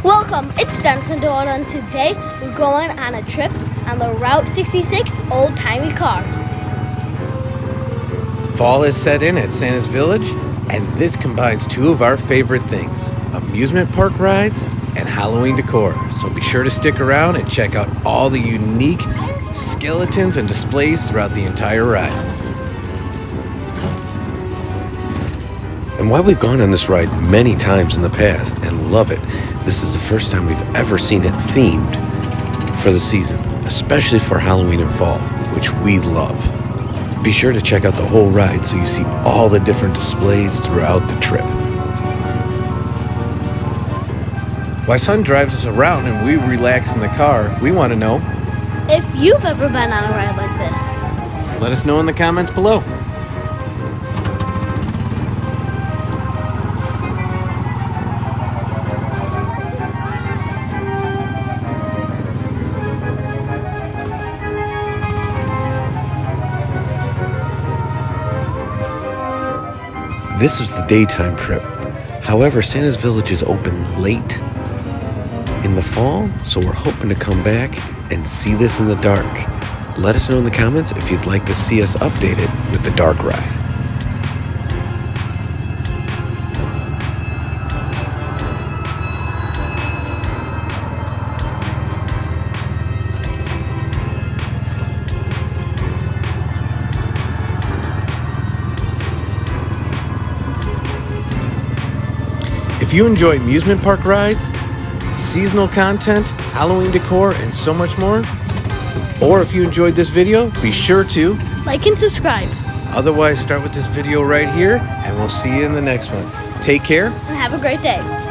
Welcome, it's Dadandsondoitall, and today we're going on a trip on the Route 66 old-timey cars. Fall has set in at Santa's Village, and this combines two of our favorite things, amusement park rides and Halloween decor. So be sure to stick around and check out all the unique skeletons and displays throughout the entire ride. And while we've gone on this ride many times in the past and love it, this is the first time we've ever seen it themed for the season, especially for Halloween and fall, which we love. Be sure to check out the whole ride so you see all the different displays throughout the trip. While Son drives us around and we relax in the car, we want to know If you've ever been on a ride like this. Let us know in the comments below. This was the daytime trip. However, Santa's Village is open late in the fall, so we're hoping to come back and see this in the dark. Let us know in the comments if you'd like to see us updated with the dark ride. If you enjoy amusement park rides, seasonal content, Halloween decor, and so much more, or if you enjoyed this video, be sure to Like and subscribe. Otherwise, start with this video right here, and we'll see you in the next one. Take care. And have a great day.